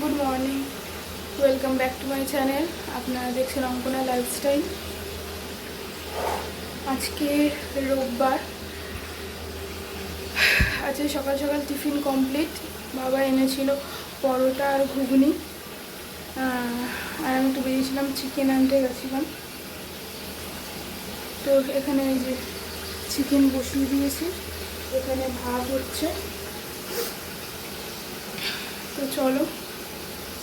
Good morning, welcome back to my channel. আপনারা দেখছেন Ankana lifestyle. আজকে রোববার, আজকে সকাল সকাল টিফিন কমপ্লিট। বাবা এনেছিল পরোটা আর ঘুগনি, আর আমি একটু বেরিয়েছিলাম, চিকেন আনতে গেছিলাম। তো এখানে এই যে চিকেন বসিয়ে দিয়েছি, এখানে ভাত হচ্ছে। তো চলো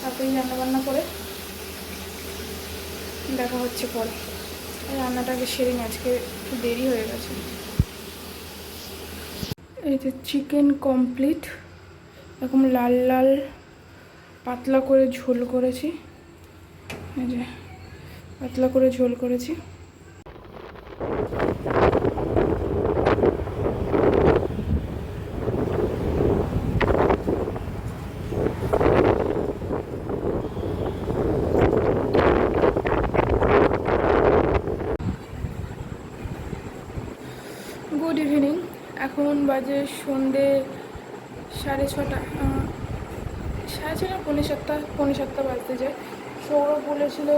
তাড়াতাড়ি রান্নাবান্না করে দেখা হচ্ছে পরে। রান্নাটাকে সেরে নিই, আজকে একটু দেরি হয়ে গেছে। এই যে চিকেন কমপ্লিট, এরকম লাল লাল পাতলা করে ঝোল করেছি। এই যে পাতলা করে ঝোল করেছি। গুড ইভিনিং, এখন বাজে সন্ধে 6:30, 6:30 পৌনে সাতটা বাজতে যায়। সৌরভ বলেছিল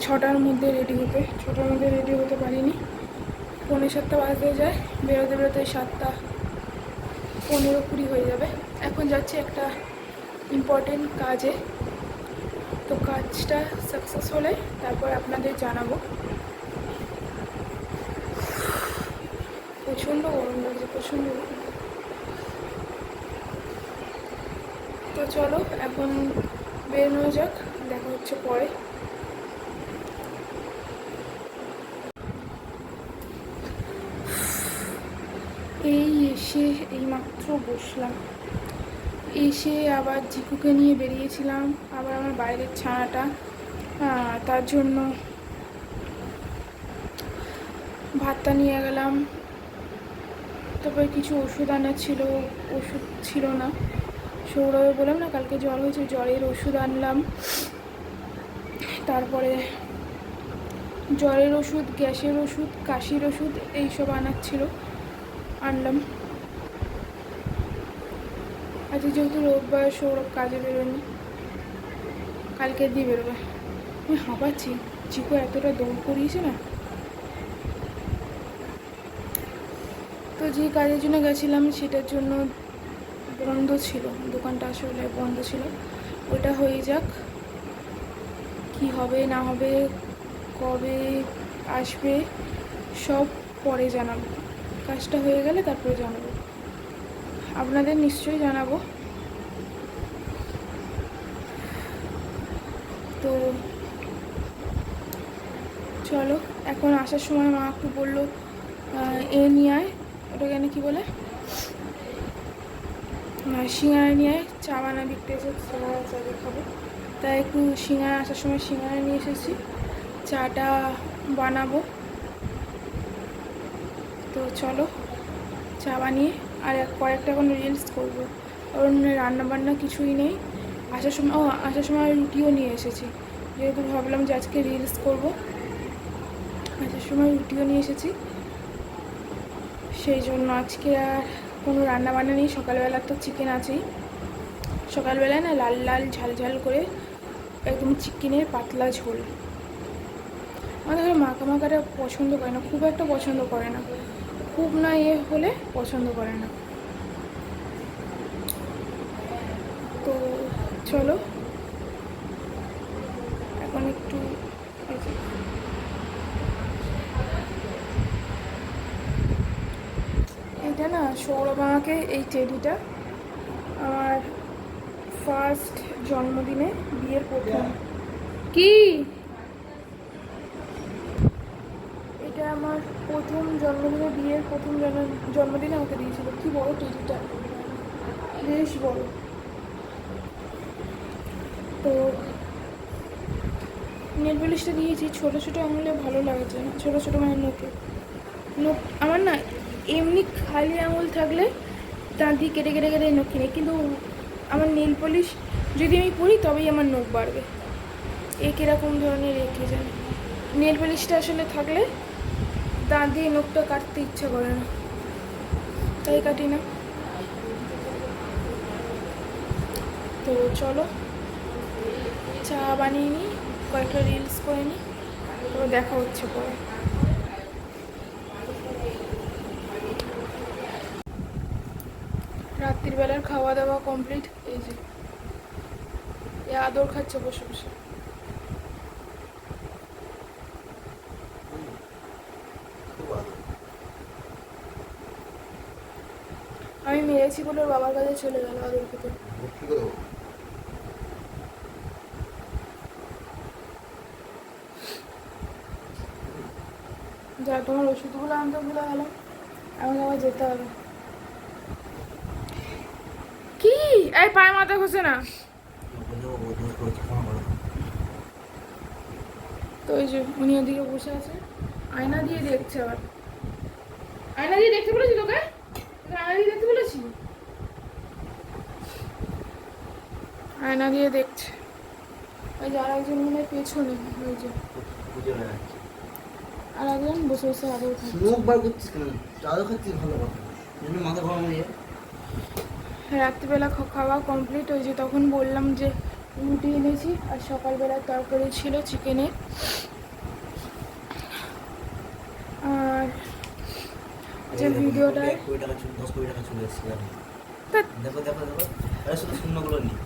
6টার মধ্যে রেডি হতে, 6টার মধ্যে রেডি হতে পারিনি। পৌনে 7টা বাজতে যায়, বেরোতে বেরোতে 7:15-20 হয়ে যাবে। এখন যাচ্ছি একটা ইম্পর্টেন্ট কাজে। তো কাজটা সাকসেস হলে তারপর আপনাদের জানাবো। প্রচণ্ড গরম লাগছে, প্রচণ্ড গরম। তো চলো এখন বেরোনো যাক, দেখা হচ্ছে পরে। এই এসে এইমাত্র বসলাম, এসে আবার জিকুকে নিয়ে বেরিয়েছিলাম, আবার আমার বাইরের ছানাটা, তার জন্য ভাতটা নিয়ে গেলাম। তারপরে কিছু ওষুধ আনা ছিল, ওষুধ ছিল না। সৌরভে বললাম না কালকে জ্বর হয়েছে, জ্বরের ওষুধ আনলাম। তারপরে জ্বরের ওষুধ, গ্যাসের ওষুধ, কাশির ওষুধ এইসব আনার ছিল, আনলাম। আজকে যেহেতু রোববার, সৌরভ কাজে বেরোয়নি, কালকে দিয়ে বেরোবে। আমি হাঁপাচ্ছি, চিকু এতটা দৌড় করিয়েছে না। তো যে কাজের জন্য গেছিলাম সেটার জন্য বন্ধ ছিল, দোকানটা আসলে বন্ধ ছিল। ওটা হয়ে যাক, কি হবে না হবে, কবে আসবে সব পরে জানাবো। কাজটা হয়ে গেলে তারপরে জানাবো, আপনাদের নিশ্চয়ই জানাবো। তো চলো, এখন আসার সময় মা একটু বললো এ নিয়ে আয়, ওটাকে এনে কী বলে, সিঙ্গারা নিয়ে আয়, চা বানা বিকতে এসে সিঙ্গারা চা দিয়ে খাবো। তাই একটু সিঙ্গারা, আসার সময় সিঙ্গারা নিয়ে এসেছি, চাটা বানাবো। তো চলো চা বানিয়ে আর কয়েকটা এখন রিলস করবো, কারণ রান্নাবান্না কিছুই নেই। আসার সময় রুটিও নিয়ে এসেছি, যেহেতু ভাবলাম যে আজকে রিলস করবো। আসার সময় রুটিও নিয়ে এসেছি, সেই জন্য আজকে আর কোনো রান্নাবান্না নেই। সকালবেলা তো চিকেন আছেই, সকালবেলায় না লাল লাল ঝাল ঝাল করে একদম চিকেনের পাতলা ঝোল। আমাদের ঘরে মাখা মাখাটা পছন্দ করে না, খুব একটা পছন্দ করে না, খুব না হলে পছন্দ করে না। তো চলো এখন একটু, এটা না সৌরভ আমাকে, এই টেডিটা আমার ফার্স্ট জন্মদিনে, বিয়ের প্রথম, কি এটা আমার প্রথম জন্মদিনে, বিয়ের প্রথম জন্মদিনে আমাকে দিয়েছিল। কি বড় টেডিটা, বেশ বড়। তো নেল পলিশটা দিয়েছি, ছোটো ছোটো আঙুলে ভালো লাগছে না, ছোটো ছোটো মানে নখ আমার না এমনি খালি আঙুল থাকলে দাঁত দিয়ে কেটে কেটে কেটে নখ কিনে, কিন্তু আমার নেল পলিশ যদি আমি পরি তবেই আমার নখ বাড়বে। কীরকম ধরনের রেখে জানি, নেল পলিশটা আসলে থাকলে দাঁত দিয়ে নখটা কাটতে ইচ্ছা করে না, তাই কাটি না। তো চলো চা বানিয়ে নিই, কয়েকটা রিলস করে নিই, তো দেখা হচ্ছে পরে। রাত্রির বেলার খাওয়া দাওয়া কমপ্লিট। এই যে এ আদর খাচ্ছে বসে বসে। আমি মেরেছি বলে ওর বাবার কাছে চলে গেল আদর খেতে। যা তোমার ওষুধগুলো আনতে ভুলে গেলাম, আমাকে আবার যেতে হবে। কি এই পায়ে মাথা ঘষে না তো। ওই যে উনি ওদিকে বসে আছে, আয়না দিয়ে দেখছে। আবার আয়না দিয়ে দেখতে বলেছি তোকে? আয়না দিয়ে দেখতে বলেছি? আয়না দিয়ে দেখছে। ওই যে আর একজন মনে হয় পেছনে, ওই যে আর একজন বসে বসে আদর খাচ্ছে। মুখ বার করছিস কেন? চাদর খাচ্ছিস ভালো কথা, এমনি মাথা গরম হয়ে যায়। রাত্রিবেলা খাওয়া কমপ্লিট। ওই যে তখন বললাম যে রুটি এনেছি, আর সকালবেলা তরকারি ছিল চিকেনের। আর আচ্ছা ভিডিওটা 20 টাকা চলে, 10 টাকা চলে এসেছে। দেখো দেখো দেখো, আরে শুধু শূন্যগুলো নেই।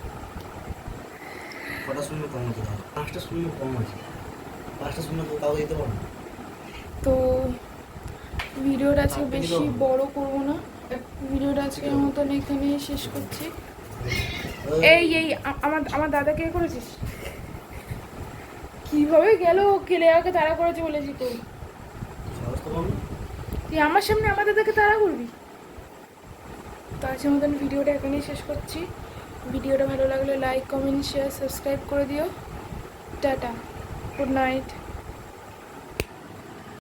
কটা শূন্য কম আছে? 5টা শূন্য কম আছে। 5টা শূন্য তো তাও দিতে পারো। তো ভিডিওটা আজকে বেশি বড় করব না, ভিডিওটা আজকের মতন এখানে শেষ করছি। এই এই আমার আমার দাদাকে করেছিস? কিভাবে গেল কেলেয়াকে তাড়া করেছে বলেছি তো। তুই আমার সামনে আমার দাদাকে তাড়া করবি? তো আজকের মতন ভিডিওটা এখানেই শেষ করছি। ভিডিওটা ভালো লাগলে লাইক কমেন্ট শেয়ার সাবস্ক্রাইব করে দিও। Tata, good night.